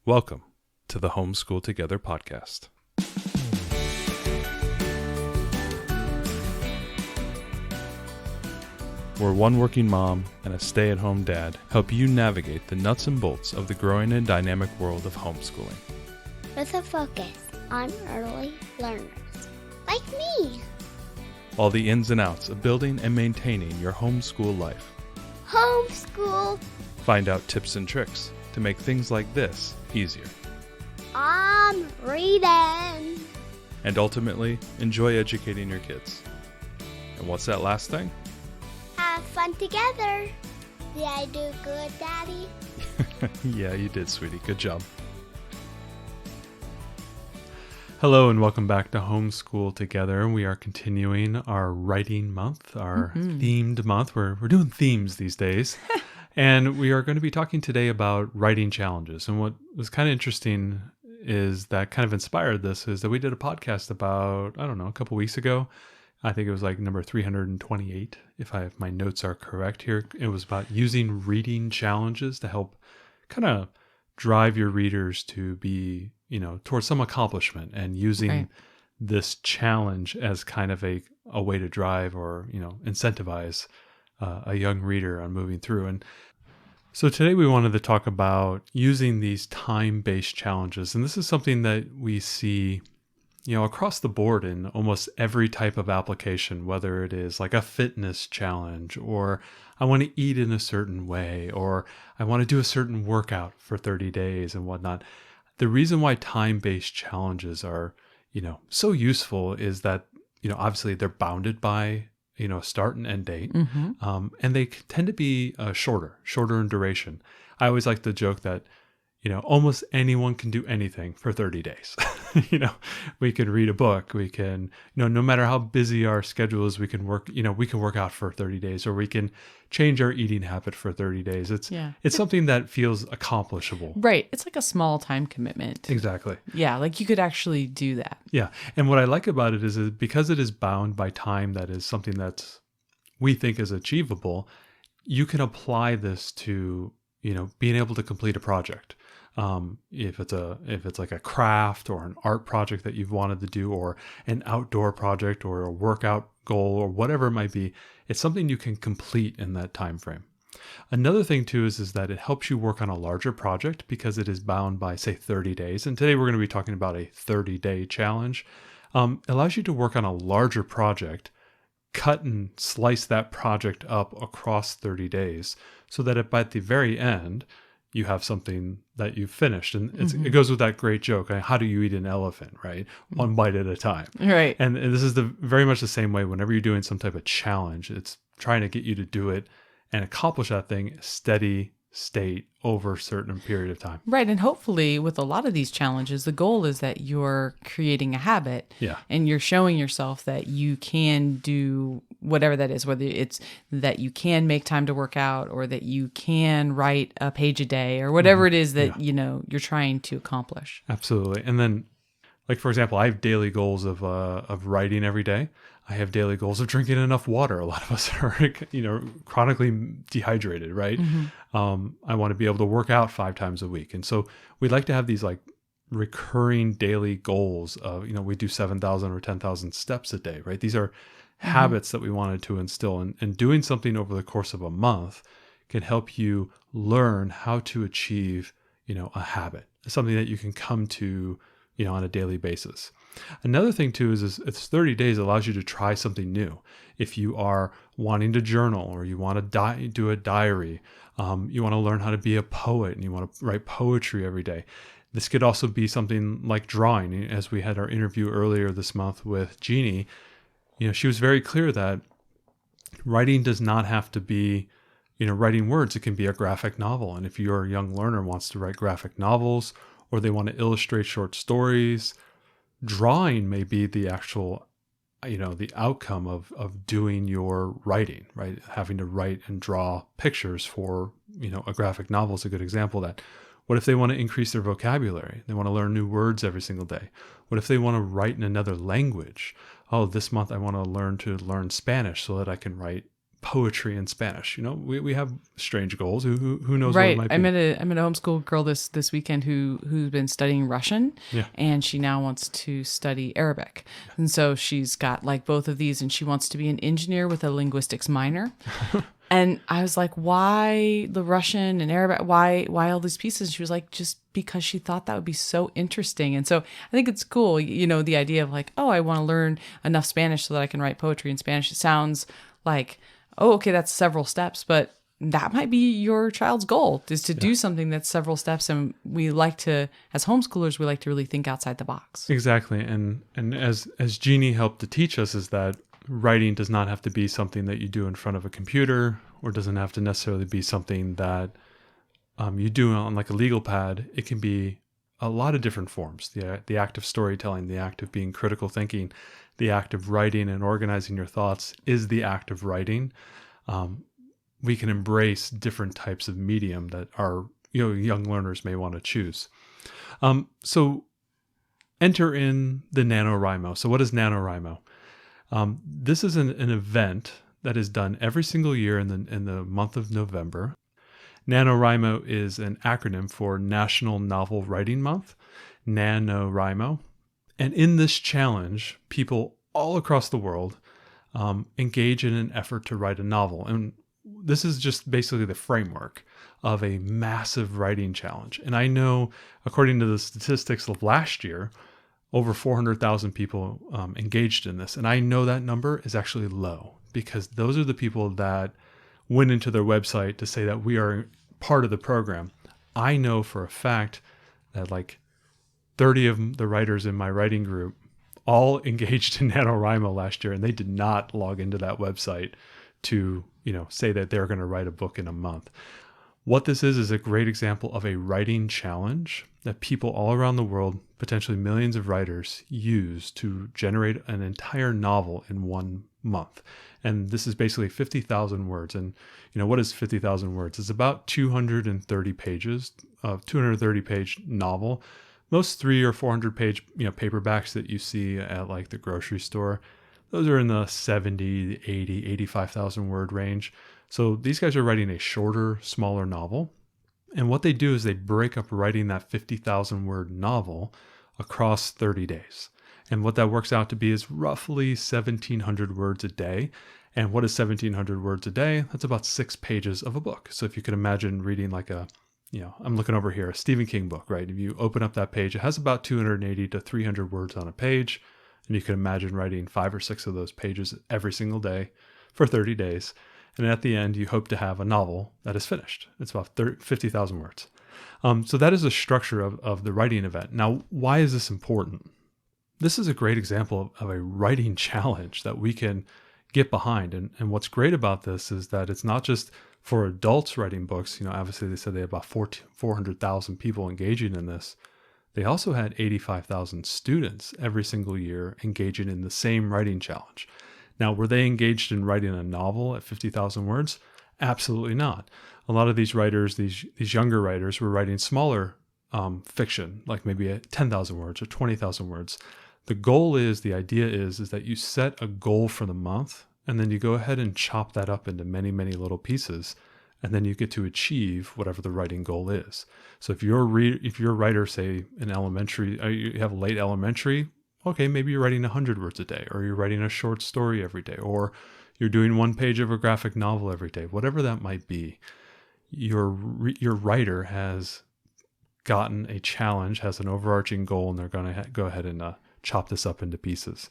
Welcome to the Homeschool Together podcast. Where one working mom and a stay-at-home dad help you navigate the nuts and bolts of the growing and dynamic world of homeschooling. With a focus on early learners, like me. All the ins and outs of building and maintaining your homeschool life. Homeschool. Find out tips and tricks to make things like this easier. I'm reading. And ultimately, enjoy educating your kids. And what's that last thing? Have fun together. Did I do good, Daddy? Yeah, you did, sweetie. Good job. Hello and welcome back to Homeschool Together. We are continuing our writing month, our themed month. We're doing themes these days. And we are going to be talking today about writing challenges. And what was kind of interesting is that kind of inspired this is that we did a podcast about, a couple weeks ago. I think it was like number 328, if my notes are correct here. It was about using reading challenges to help kind of drive your readers to be, towards some accomplishment, and using this challenge as kind of a way to drive or, incentivize a young reader on moving through. And so today we wanted to talk about using these time-based challenges. And this is something that we see across the board in almost every type of application, whether it is like a fitness challenge, or I want to eat in a certain way, or I want to do a certain workout for 30 days and whatnot. The reason why time-based challenges are, so useful is that, obviously they're bounded by, a start and end date. And they tend to be shorter in duration. I always like to joke that, almost anyone can do anything for 30 days. We can read a book. We can, no matter how busy our schedule is, we can work, we can work out for 30 days, or we can change our eating habit for 30 days. It's something that feels accomplishable. Right. It's like a small time commitment. Exactly. Yeah. Like you could actually do that. Yeah. And what I like about it is because it is bound by time, that is something that we think is achievable. You can apply this to, being able to complete a project. If it's like a craft or an art project that you've wanted to do, or an outdoor project or a workout goal or whatever it might be, it's something you can complete in that time frame. Another thing too is that it helps you work on a larger project because it is bound by, say, 30 days. And today we're going to be talking about a 30-day challenge. It allows you to work on a larger project, cut and slice that project up across 30 days so that by the very end, you have something that you've finished. And it goes with that great joke. How do you eat an elephant, right? One bite at a time. Right. And this is very much the same way whenever you're doing some type of challenge. It's trying to get you to do it and accomplish that thing steady state over a certain period of time. Right. And hopefully with a lot of these challenges, the goal is that you're creating a habit. Yeah. And you're showing yourself that you can do whatever that is, whether it's that you can make time to work out, or that you can write a page a day, or whatever it is that, you're trying to accomplish. Absolutely. And then, like, for example, I have daily goals of writing every day. I have daily goals of drinking enough water. A lot of us are, chronically dehydrated, right? I want to be able to work out 5 times a week. And so we'd like to have these like recurring daily goals of, we do 7,000 or 10,000 steps a day, right? These are habits that we wanted to instill, and doing something over the course of a month can help you learn how to achieve, a habit, something that you can come to, on a daily basis. Another thing too is it's 30 days allows you to try something new. If you are wanting to journal, or you want to do a diary, you want to learn how to be a poet, and you want to write poetry every day. This could also be something like drawing. As we had our interview earlier this month with Jeannie, she was very clear that writing does not have to be, writing words. It can be a graphic novel. And if your young learner wants to write graphic novels, or they want to illustrate short stories, drawing may be the actual, the outcome of doing your writing, right? Having to write and draw pictures for, a graphic novel is a good example of that. What if they want to increase their vocabulary? They want to learn new words every single day. What if they want to write in another language? Oh, this month I want to learn Spanish so that I can write poetry in Spanish. We have strange goals. Who knows Right. what it might I be? met a homeschool girl this weekend who's been studying Russian, Yeah. and she now wants to study Arabic. And so she's got like both of these, and she wants to be an engineer with a linguistics minor. And I was like, why the Russian and Arabic? Why all these pieces? She was like, just because she thought that would be so interesting. And so I think it's cool, the idea of like, oh, I want to learn enough Spanish so that I can write poetry in Spanish. It sounds like, oh, okay, that's several steps, but that might be your child's goal, is to do something that's several steps. And we like to, as homeschoolers, we like to really think outside the box. Exactly. And as Jeannie helped to teach us, is that writing does not have to be something that you do in front of a computer, or doesn't have to necessarily be something that you do on like a legal pad. It can be a lot of different forms. The act of storytelling, the act of being critical thinking, the act of writing and organizing your thoughts is the act of writing. We can embrace different types of medium that our young learners may want to choose. So enter in the NaNoWriMo. So what is NaNoWriMo? This is an event that is done every single year in the month of November. NaNoWriMo is an acronym for National Novel Writing Month, NaNoWriMo. And in this challenge, people all across the world engage in an effort to write a novel. And this is just basically the framework of a massive writing challenge. And I know, according to the statistics of last year, over 400,000 people engaged in this. And I know that number is actually low, because those are the people that went into their website to say that we are part of the program. I know for a fact that like 30 of the writers in my writing group all engaged in NaNoWriMo last year, and they did not log into that website to, say that they're going to write a book in a month. What this is a great example of a writing challenge that people all around the world, potentially millions of writers, use to generate an entire novel in 1 month. And this is basically 50,000 words. And, what is 50,000 words? It's about 230 pages of 230-page novel. Most 300 or 400-page, paperbacks that you see at like the grocery store, those are in the 70, 80, 85,000 word range. So these guys are writing a shorter, smaller novel. And what they do is they break up writing that 50,000 word novel across 30 days. And what that works out to be is roughly 1,700 words a day. And what is 1,700 words a day? That's about 6 pages of a book. So if you can imagine reading like I'm looking over here, a Stephen King book, right? If you open up that page, it has about 280 to 300 words on a page. And you can imagine writing 5 or 6 of those pages every single day for 30 days. And at the end, you hope to have a novel that is finished. It's about 50,000 words. So that is the structure of the writing event. Now, why is this important? This is a great example of a writing challenge that we can get behind. And what's great about this is that it's not just for adults writing books. Obviously they said they had about 400,000 people engaging in this. They also had 85,000 students every single year engaging in the same writing challenge. Now, were they engaged in writing a novel at 50,000 words? Absolutely not. A lot of these writers, these younger writers, were writing smaller fiction, like maybe at 10,000 words or 20,000 words. The idea is that you set a goal for the month, and then you go ahead and chop that up into many, many little pieces, and then you get to achieve whatever the writing goal is. So if you're a writer, say in elementary, you have late elementary, okay, maybe you're writing 100 words a day, or you're writing a short story every day, or you're doing 1 page of a graphic novel every day, whatever that might be. Your writer has gotten a challenge, has an overarching goal, and they're going to go ahead and chop this up into pieces.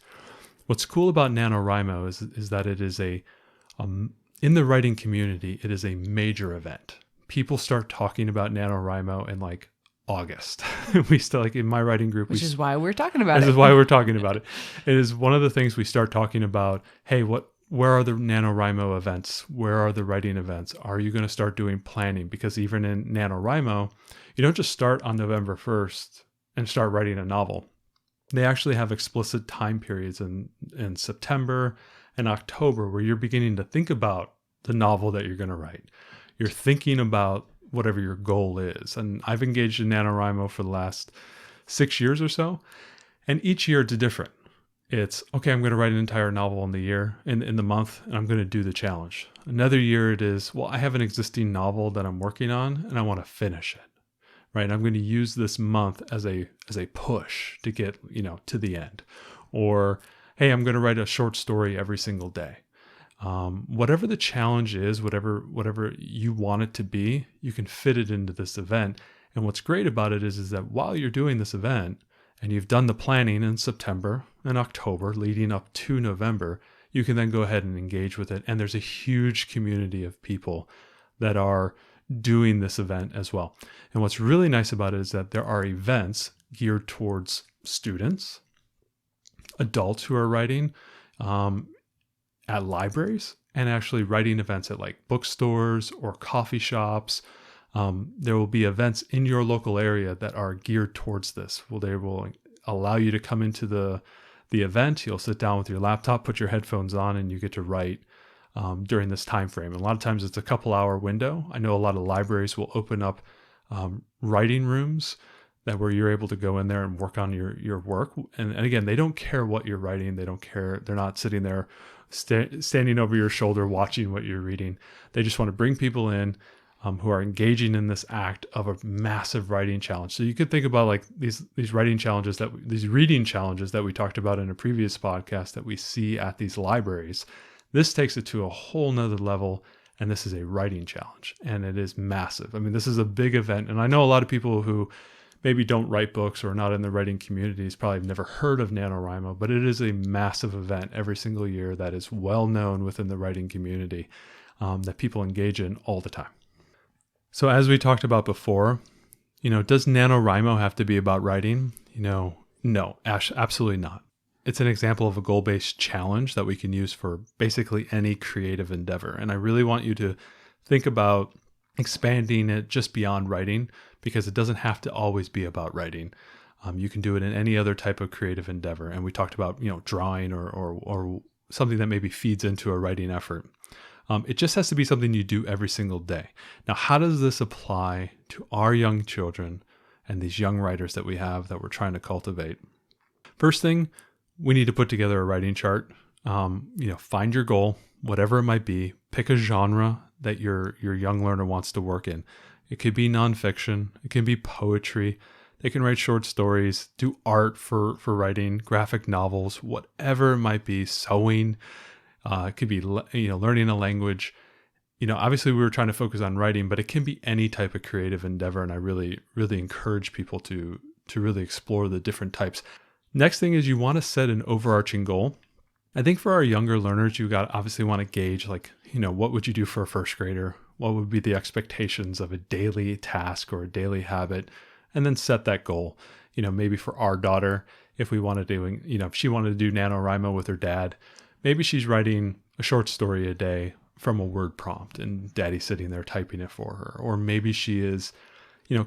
What's cool about NaNoWriMo is that it is in the writing community, it is a major event. People start talking about NaNoWriMo in like August. We still, like in my writing group, which is why we're talking about it. This is why we're talking about it. It is one of the things we start talking about. Hey, where are the NaNoWriMo events? Where are the writing events? Are you going to start doing planning? Because even in NaNoWriMo, you don't just start on November 1st and start writing a novel. They actually have explicit time periods in September and October where you're beginning to think about the novel that you're going to write. You're thinking about whatever your goal is. And I've engaged in NaNoWriMo for the last 6 years or so. And each year it's different. It's, okay, I'm going to write an entire novel in the year, in the month, and I'm going to do the challenge. Another year it is, well, I have an existing novel that I'm working on and I want to finish it, right? And I'm going to use this month as a push to get, to the end. Or, hey, I'm going to write a short story every single day. Whatever the challenge is, whatever you want it to be, you can fit it into this event. And what's great about it is that while you're doing this event and you've done the planning in September and October leading up to November, you can then go ahead and engage with it. And there's a huge community of people that are doing this event as well. And what's really nice about it is that there are events geared towards students, adults who are writing, at libraries, and actually writing events at like bookstores or coffee shops. There will be events in your local area that are geared towards this. Well, they will allow you to come into the event. You'll sit down with your laptop, put your headphones on, and you get to write during this time frame. And a lot of times it's a couple-hour window. I know a lot of libraries will open up writing rooms where you're able to go in there and work on your work. And again, they don't care what you're writing. They don't care. They're not sitting there standing over your shoulder watching what you're reading. They just want to bring people in who are engaging in this act of a massive writing challenge. So you could think about like these reading challenges that we talked about in a previous podcast that we see at these libraries. This takes it to a whole nother level, and this is a writing challenge, and it is massive. I mean, this is a big event, and I know a lot of people who maybe don't write books or are not in the writing communities probably have never heard of NaNoWriMo, but it is a massive event every single year that is well known within the writing community that people engage in all the time. So as we talked about before, does NaNoWriMo have to be about writing? No, absolutely not. It's an example of a goal-based challenge that we can use for basically any creative endeavor. And I really want you to think about expanding it just beyond writing, because it doesn't have to always be about writing. You can do it in any other type of creative endeavor. And we talked about, drawing or something that maybe feeds into a writing effort. It just has to be something you do every single day. Now, how does this apply to our young children and these young writers that we have that we're trying to cultivate? First thing, we need to put together a writing chart. Find your goal, whatever it might be. Pick a genre that your young learner wants to work in. It could be nonfiction. It can be poetry. They can write short stories, do art for writing, graphic novels, whatever it might be, sewing. It could be, learning a language. Obviously we were trying to focus on writing, but it can be any type of creative endeavor. And I really, really encourage people to really explore the different types. Next thing is you want to set an overarching goal. I think for our younger learners, you obviously want to gauge what would you do for a first grader? What would be the expectations of a daily task or a daily habit? And then set that goal. Maybe for our daughter, if we wanted to, if she wanted to do NaNoWriMo with her dad, maybe she's writing a short story a day from a word prompt and daddy's sitting there typing it for her. Or maybe she is,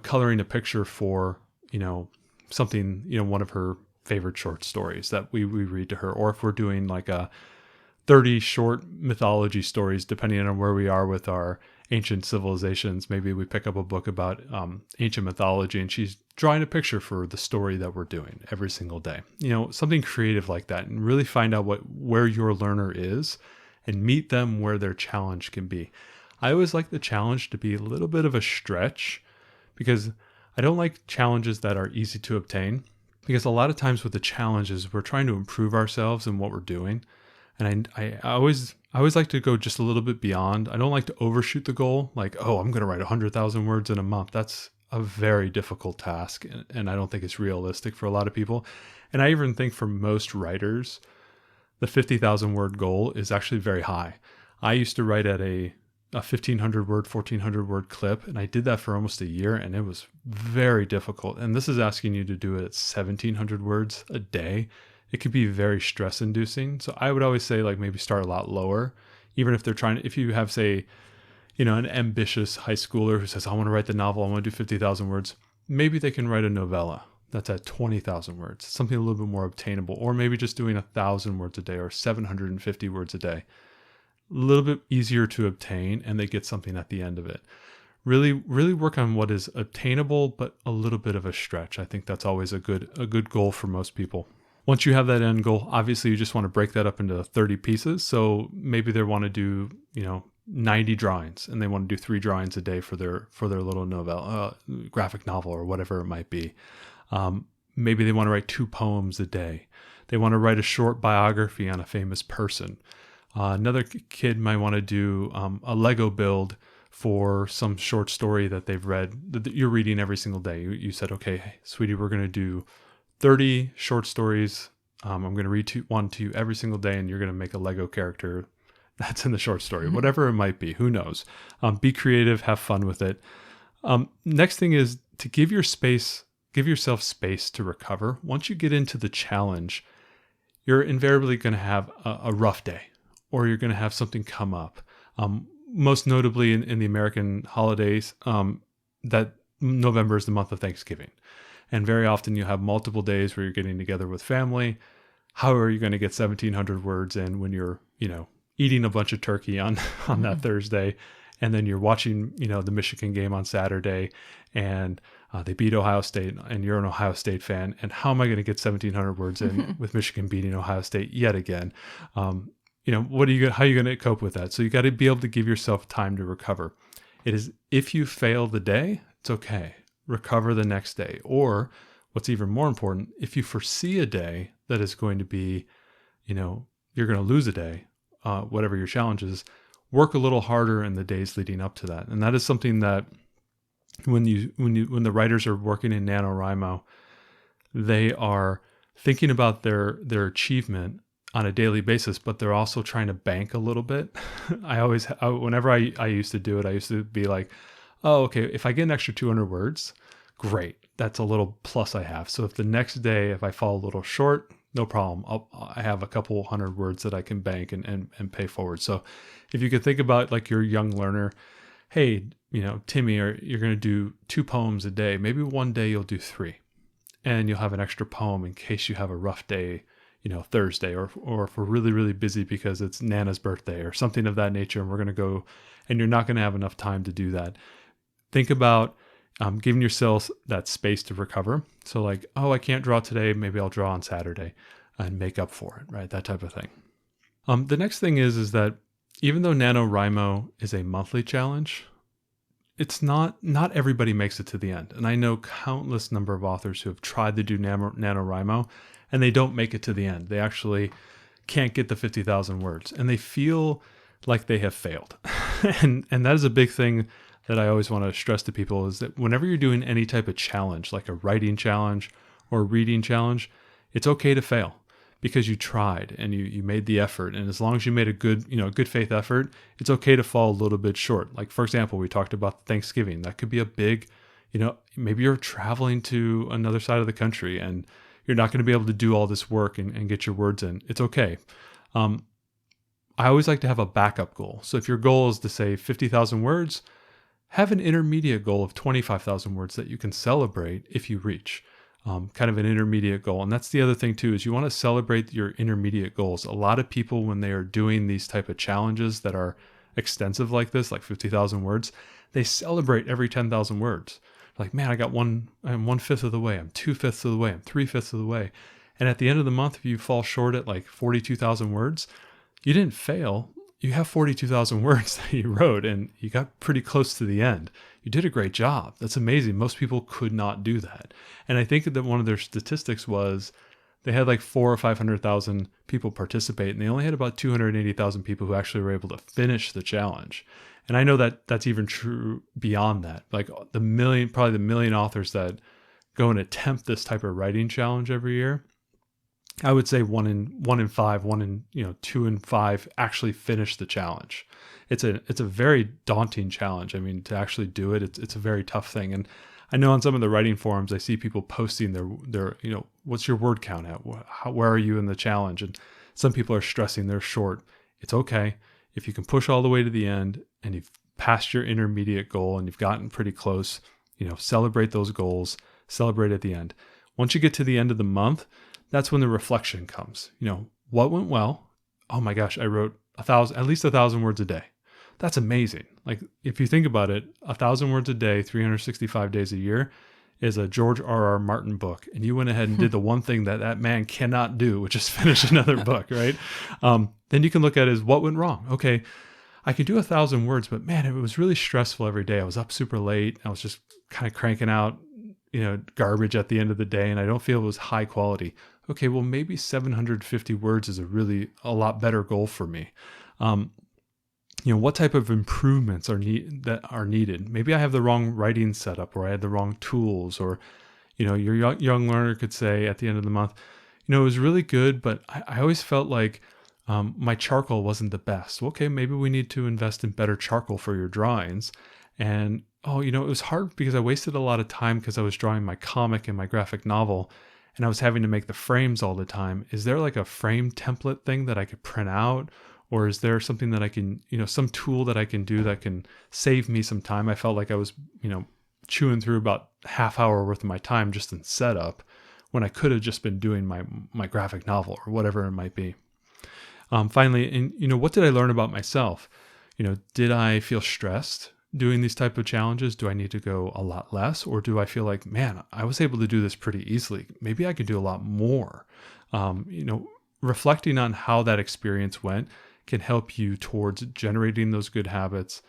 coloring a picture for, something, one of her favorite short stories that we read to her. Or if we're doing like a 30 short mythology stories, depending on where we are with our ancient civilizations, maybe we pick up a book about ancient mythology and she's drawing a picture for the story that we're doing every single day. Something creative like that, and really find out where your learner is and meet them where their challenge can be. I always like the challenge to be a little bit of a stretch, because I don't like challenges that are easy to obtain, because a lot of times with the challenges, we're trying to improve ourselves in what we're doing. And I always like to go just a little bit beyond. I don't like to overshoot the goal. Like, I'm going to write 100,000 words in a month. That's a very difficult task. And I don't think it's realistic for a lot of people. And I even think for most writers, the 50,000 word goal is actually very high. I used to write at a 1,500 word, 1,400 word clip. And I did that for almost a year, and it was very difficult. And this is asking you to do it at 1,700 words a day. It can be very stress inducing. So I would always say maybe start a lot lower, even if if you have, say, an ambitious high schooler who says, I want to write the novel, I want to do 50,000 words. Maybe they can write a novella that's at 20,000 words, something a little bit more obtainable, or maybe just doing 1,000 words a day or 750 words a day. A little bit easier to obtain, and they get something at the end of it. Really, really work on what is obtainable, but a little bit of a stretch. I think that's always a good goal for most people. Once you have that end goal, obviously you just want to break that up into 30 pieces. So maybe they want to do, 90 drawings, and they want to do 3 drawings a day for their little graphic novel, or whatever it might be. Maybe they want to write 2 poems a day. They want to write a short biography on a famous person. Another kid might want to do a Lego build for some short story that they've read, that you're reading every single day. You said, okay, sweetie, we're going to do 30 short stories. I'm going to read one to you every single day, and you're going to make a Lego character that's in the short story, whatever it might be. Who knows? Be creative, have fun with it. Next thing is to give yourself space to recover. Once you get into the challenge, you're invariably going to have a rough day, or you're going to have something come up. Most notably in the American holidays, that November is the month of Thanksgiving. And very often you have multiple days where you're getting together with family. How are you going to get 1,700 words in when you're, eating a bunch of turkey on that Thursday, and then you're watching, the Michigan game on Saturday, and they beat Ohio State, and you're an Ohio State fan. And how am I going to get 1,700 words in with Michigan beating Ohio State yet again? How are you going to cope with that? So you got to be able to give yourself time to recover. It is, if you fail the day, it's okay. Recover the next day. Or what's even more important, if you foresee a day that is going to be, you're going to lose a day, whatever your challenge is, work a little harder in the days leading up to that. And that is something that when the writers are working in NaNoWriMo, they are thinking about their achievement on a daily basis, but they're also trying to bank a little bit. Whenever I used to do it, I used to be like, oh, okay, if I get an extra 200 words, great. That's a little plus I have. So if the next day, if I fall a little short, no problem. I have a couple hundred words that I can bank and pay forward. So if you could think about like your young learner, hey, Timmy, you're going to do 2 poems a day. Maybe one day you'll do 3, and you'll have an extra poem in case you have a rough day, Thursday, or if we're really, really busy because it's Nana's birthday or something of that nature, and we're going to go, and you're not going to have enough time to do that. Think about giving yourself that space to recover. So like, oh, I can't draw today. Maybe I'll draw on Saturday and make up for it, right? That type of thing. The next thing is that even though NaNoWriMo is a monthly challenge, it's not everybody makes it to the end. And I know countless number of authors who have tried to do NaNoWriMo and they don't make it to the end. They actually can't get the 50,000 words, and they feel like they have failed. and that is a big thing that I always want to stress to people, is that whenever you're doing any type of challenge, like a writing challenge or a reading challenge, it's okay to fail because you tried and you made the effort. And as long as you made a good faith effort, it's okay to fall a little bit short. Like, for example, we talked about Thanksgiving. That could be a big, maybe you're traveling to another side of the country and you're not going to be able to do all this work and get your words in. It's okay. I always like to have a backup goal. So if your goal is to say 50,000 words, have an intermediate goal of 25,000 words that you can celebrate if you reach. Kind of an intermediate goal. And that's the other thing too, is you want to celebrate your intermediate goals. A lot of people, when they are doing these type of challenges that are extensive like this, like 50,000 words, they celebrate every 10,000 words. Like, man, I'm 1/5 of the way. I'm 2/5 of the way. I'm 3/5 of the way. And at the end of the month, if you fall short at like 42,000 words, you didn't fail. You have 42,000 words that you wrote, and you got pretty close to the end. You did a great job. That's amazing. Most people could not do that. And I think that one of their statistics was they had like 400,000 or 500,000 people participate, and they only had about 280,000 people who actually were able to finish the challenge. And I know that that's even true beyond that. Like the million authors that go and attempt this type of writing challenge every year, I would say 2 in 5 actually finish the challenge. It's a very daunting challenge. I mean, to actually do it, it's a very tough thing. And I know on some of the writing forums, I see people posting their what's your word count at? Where are you in the challenge? And some people are stressing they're short. It's okay. If you can push all the way to the end and you've passed your intermediate goal and you've gotten pretty close, celebrate those goals, celebrate at the end. Once you get to the end of the month, that's when the reflection comes. What went well? Oh my gosh, I wrote at least 1,000 words a day. That's amazing. Like, if you think about it, 1,000 words a day, 365 days a year is a George R.R. Martin book, and you went ahead and did the one thing that that man cannot do, which is finish another book, right? Then you can look at it as what went wrong. Okay, I could do 1,000 words, but man, it was really stressful every day. I was up super late. I was just kind of cranking out, garbage at the end of the day, and I don't feel it was high quality. Okay, well, maybe 750 words is a lot better goal for me. What type of improvements are needed? Maybe I have the wrong writing setup, or I had the wrong tools, or, your young learner could say at the end of the month, it was really good, but I always felt like my charcoal wasn't the best. Well, okay, maybe we need to invest in better charcoal for your drawings. And, it was hard because I wasted a lot of time because I was drawing my comic and my graphic novel, and I was having to make the frames all the time. Is there like a frame template thing that I could print out? Or is there something that I can, some tool that I can do that can save me some time? I felt like I was, chewing through about half hour worth of my time just in setup when I could have just been doing my graphic novel or whatever it might be. Finally, what did I learn about myself? Did I feel stressed doing these type of challenges? Do I need to go a lot less? Or do I feel like, man, I was able to do this pretty easily. Maybe I could do a lot more. Reflecting on how that experience went can help you towards generating those good habits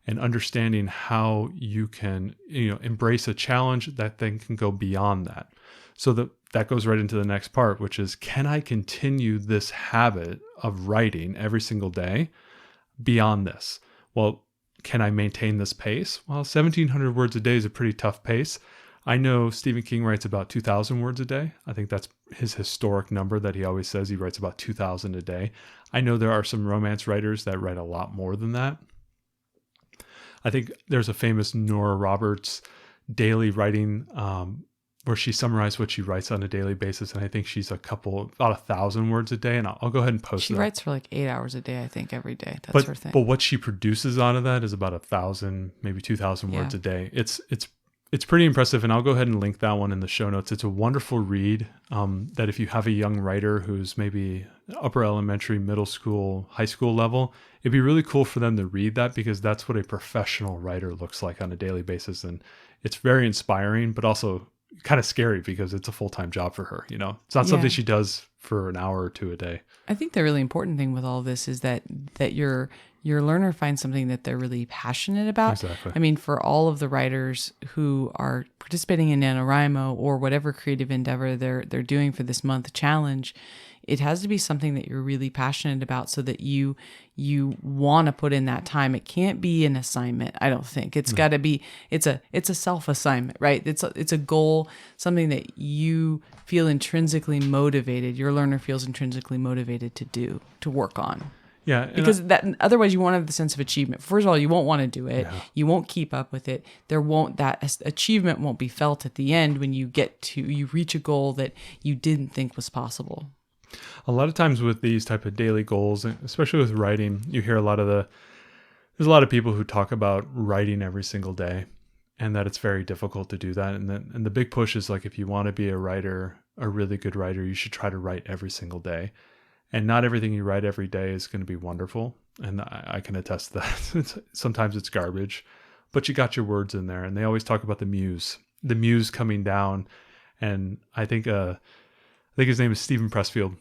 and understanding how you can, embrace a challenge that then can go beyond that. So that goes right into the next part, which is, can I continue this habit of writing every single day beyond this? Well, can I maintain this pace? Well, 1,700 words a day is a pretty tough pace. I know Stephen King writes about 2,000 words a day. I think that's his historic number that he always says. He writes about 2,000 a day. I know there are some romance writers that write a lot more than that. I think there's a famous Nora Roberts daily writing where she summarized what she writes on a daily basis. And I think she's about 1,000 words a day. And I'll go ahead and post that. She writes for like 8 hours a day, I think, every day. That's her thing. But what she produces out of that is about 1,000, maybe 2,000 words a day. It's pretty impressive, and I'll go ahead and link that one in the show notes. It's a wonderful read that if you have a young writer who's maybe upper elementary, middle school, high school level, it'd be really cool for them to read that, because that's what a professional writer looks like on a daily basis. And it's very inspiring, but also kind of scary because it's a full-time job for her. It's not something she does for an hour or two a day. I think the really important thing with all this is that your learner finds something that they're really passionate about. Exactly. I mean, for all of the writers who are participating in NaNoWriMo or whatever creative endeavor they're doing for this month challenge, it has to be something that you're really passionate about so that you want to put in that time. It can't be an assignment, I don't think. It's got to be, it's a self-assignment, right? It's a goal, something that you feel intrinsically motivated, your learner feels intrinsically motivated to work on. Yeah. Because otherwise you won't have the sense of achievement. First of all, you won't want to do it. Yeah. You won't keep up with it. That achievement won't be felt at the end when you reach a goal that you didn't think was possible. A lot of times with these type of daily goals, especially with writing, you hear there's a lot of people who talk about writing every single day, and that it's very difficult to do that. And the big push is like, if you want to be a writer, a really good writer, you should try to write every single day. And not everything you write every day is going to be wonderful. And I can attest to that. Sometimes it's garbage, but you got your words in there. And they always talk about the muse coming down. And I think his name is Stephen Pressfield.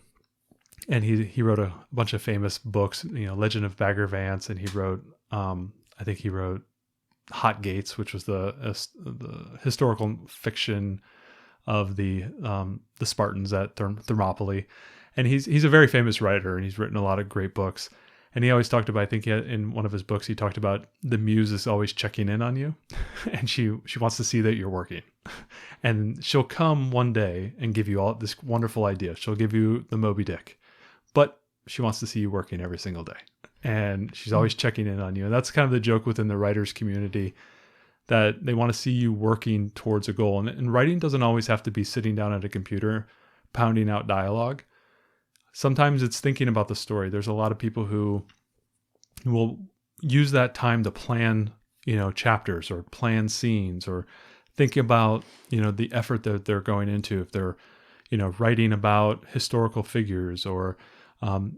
And he wrote a bunch of famous books, Legend of Bagger Vance. And he wrote Hot Gates, which was the historical fiction of the Spartans at Thermopylae. And he's a very famous writer, and he's written a lot of great books. And he always talked about, I think in one of his books, he talked about the muse is always checking in on you, and she wants to see that you're working. And she'll come one day and give you all this wonderful idea. She'll give you the Moby Dick, but she wants to see you working every single day. And she's always checking in on you. And that's kind of the joke within the writers community, that they want to see you working towards a goal. And writing doesn't always have to be sitting down at a computer, pounding out dialogue. Sometimes it's thinking about the story. There's a lot of people who will use that time to plan, chapters or plan scenes, or think about, the effort that they're going into. If they're, writing about historical figures, or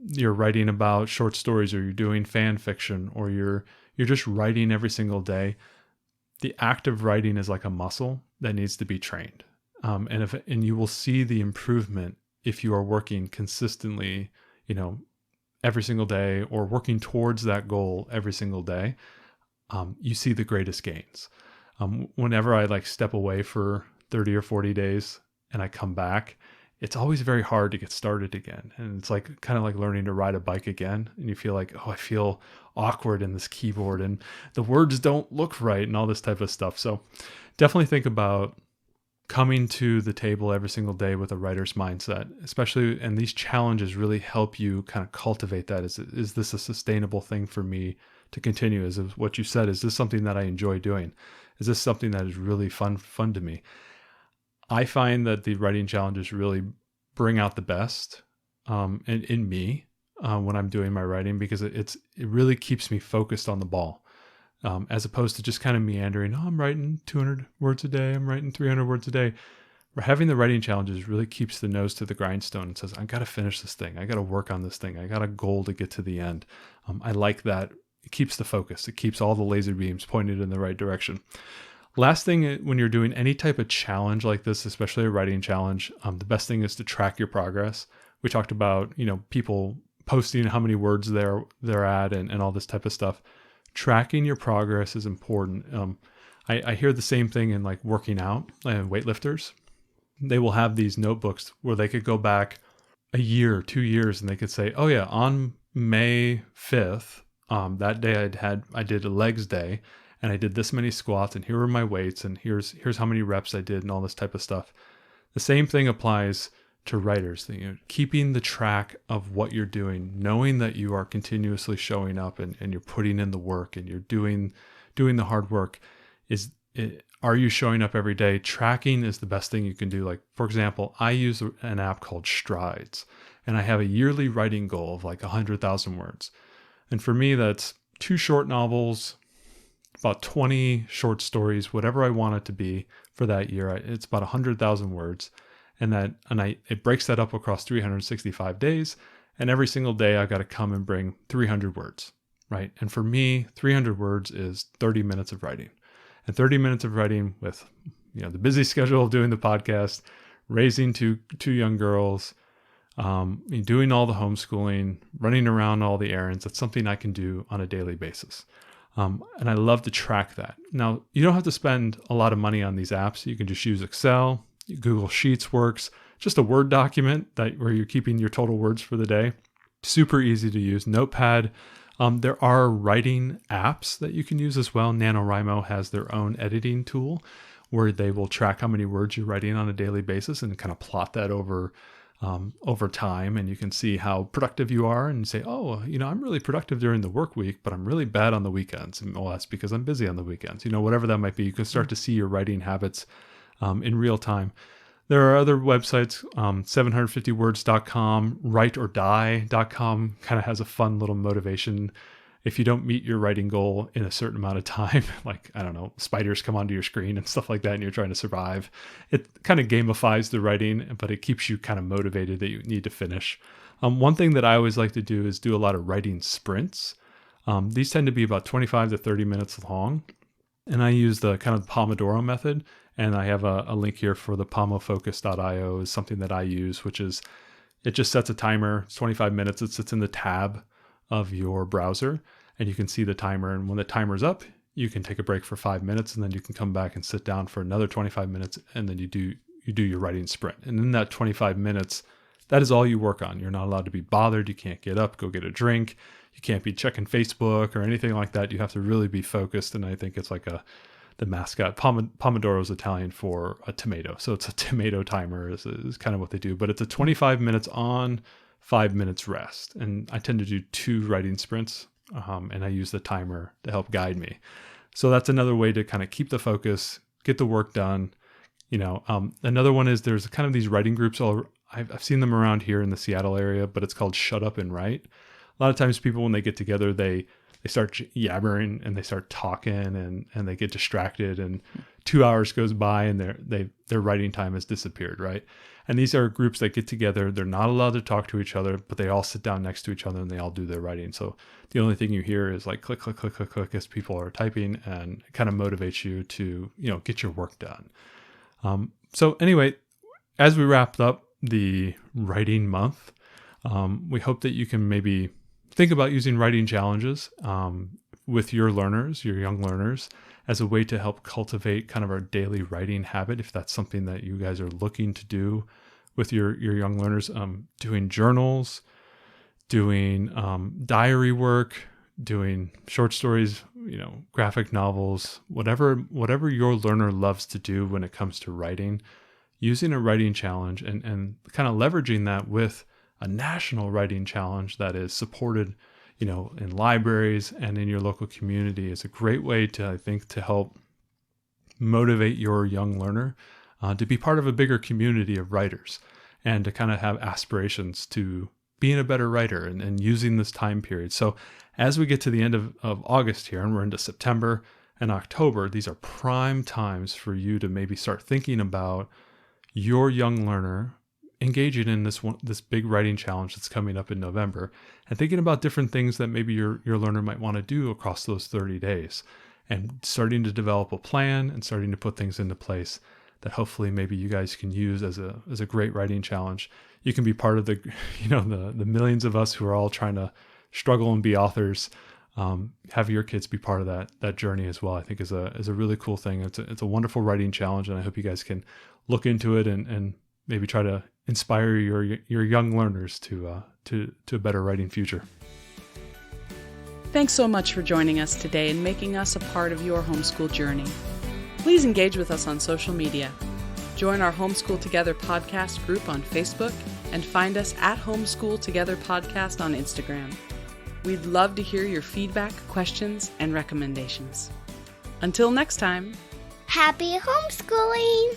you're writing about short stories, or you're doing fan fiction, or you're just writing every single day. the act of writing is like a muscle that needs to be trained. And you will see the improvement if you are working consistently, every single day, or working towards that goal every single day. You see the greatest gains. Whenever I step away for 30 or 40 days and I come back, it's always very hard to get started again. And it's kind of like learning to ride a bike again. And you feel like, oh, I feel awkward in this keyboard and the words don't look right and all this type of stuff. So definitely think about coming to the table every single day with a writer's mindset, especially, and these challenges really help you kind of cultivate that. Is this a sustainable thing for me to continue? Is what you said, is this something that I enjoy doing? Is this something that is really fun to me? I find that the writing challenges really bring out the best in me when I'm doing my writing, because it really keeps me focused on the ball. As opposed to just kind of meandering. Oh, I'm writing 200 words a day. I'm writing 300 words a day. Having the writing challenges really keeps the nose to the grindstone and says, I got to finish this thing. I got to work on this thing. I got a goal to get to the end. I like that. It keeps the focus. It keeps all the laser beams pointed in the right direction. Last thing, when you're doing any type of challenge like this, especially a writing challenge, the best thing is to track your progress. We talked about, people posting how many words they're at and all this type of stuff. Tracking your progress is important. I hear the same thing in working out and weightlifters. They will have these notebooks where they could go back a year, 2 years, and they could say, oh yeah, on May 5th, that day I did a legs day and I did this many squats and here were my weights and here's how many reps I did and all this type of stuff. The same thing applies to writers, keeping the track of what you're doing, knowing that you are continuously showing up and you're putting in the work and you're doing the hard work. Are you showing up every day? Tracking is the best thing you can do. For example, I use an app called Strides, and I have a yearly writing goal of 100,000 words. And for me, that's 2 short novels, about 20 short stories, whatever I want it to be for that year. It's about 100,000 words. And it breaks that up across 365 days. And every single day I've got to come and bring 300 words, right? And for me, 300 words is 30 minutes of writing. And 30 minutes of writing with, the busy schedule of doing the podcast, raising two young girls, doing all the homeschooling, running around all the errands. That's something I can do on a daily basis. And I love to track that. Now, you don't have to spend a lot of money on these apps. You can just use Excel. Google Sheets works, just a Word document where you're keeping your total words for the day. Super easy to use. Notepad. There are writing apps that you can use as well. NaNoWriMo has their own editing tool where they will track how many words you're writing on a daily basis and kind of plot that over time. And you can see how productive you are and say, oh, I'm really productive during the work week, but I'm really bad on the weekends. And that's because I'm busy on the weekends. Whatever that might be, you can start to see your writing habits in real time. There are other websites, 750words.com, writeordie.com kind of has a fun little motivation. If you don't meet your writing goal in a certain amount of time, spiders come onto your screen and stuff like that, and you're trying to survive. It kind of gamifies the writing, but it keeps you kind of motivated that you need to finish. One thing that I always like to do is do a lot of writing sprints. These tend to be about 25 to 30 minutes long. And I use the kind of Pomodoro method. And I have a link here for the pomofocus.io is something that I use, which is, it just sets a timer. It's 25 minutes. It sits in the tab of your browser and you can see the timer. And when the timer's up, you can take a break for 5 minutes and then you can come back and sit down for another 25 minutes. And then you do your writing sprint. And in that 25 minutes, that is all you work on. You're not allowed to be bothered. You can't get up, go get a drink. You can't be checking Facebook or anything like that. You have to really be focused. And I think it's the mascot. Pomodoro is Italian for a tomato. So it's a tomato timer is kind of what they do. But it's a 25 minutes on, 5 minutes rest. And I tend to do 2 writing sprints. And I use the timer to help guide me. So that's another way to kind of keep the focus, get the work done. Another one is there's kind of these writing groups. I've seen them around here in the Seattle area, but it's called Shut Up and Write. A lot of times people, when they get together, they they start yabbering and they start talking and they get distracted, and 2 hours goes by and their writing time has disappeared, right? And these are groups that get together. They're not allowed to talk to each other, but they all sit down next to each other and they all do their writing. So the only thing you hear is like click, click, click, click, click as people are typing, and it kind of motivates you to, get your work done. So anyway, as we wrapped up the writing month, we hope that you can maybe think about using writing challenges with your learners, your young learners, as a way to help cultivate kind of our daily writing habit. If that's something that you guys are looking to do with your young learners, doing journals, doing diary work, doing short stories, graphic novels, whatever your learner loves to do when it comes to writing, using a writing challenge and kind of leveraging that with a national writing challenge that is supported, in libraries and in your local community is a great way to, I think, to help motivate your young learner to be part of a bigger community of writers and to kind of have aspirations to being a better writer and using this time period. So as we get to the end of August here and we're into September and October, these are prime times for you to maybe start thinking about your young learner engaging in this big writing challenge that's coming up in November, and thinking about different things that maybe your learner might want to do across those 30 days, and starting to develop a plan and starting to put things into place that hopefully maybe you guys can use as a great writing challenge. You can be part of the the millions of us who are all trying to struggle and be authors. Have your kids be part of that journey as well. I think is a really cool thing. It's a wonderful writing challenge, and I hope you guys can look into it and maybe try to inspire your young learners to a better writing future. Thanks so much for joining us today and making us a part of your homeschool journey. Please engage with us on social media. Join our Homeschool Together podcast group on Facebook and find us at Homeschool Together Podcast on Instagram. We'd love to hear your feedback, questions, and recommendations. Until next time, Happy homeschooling!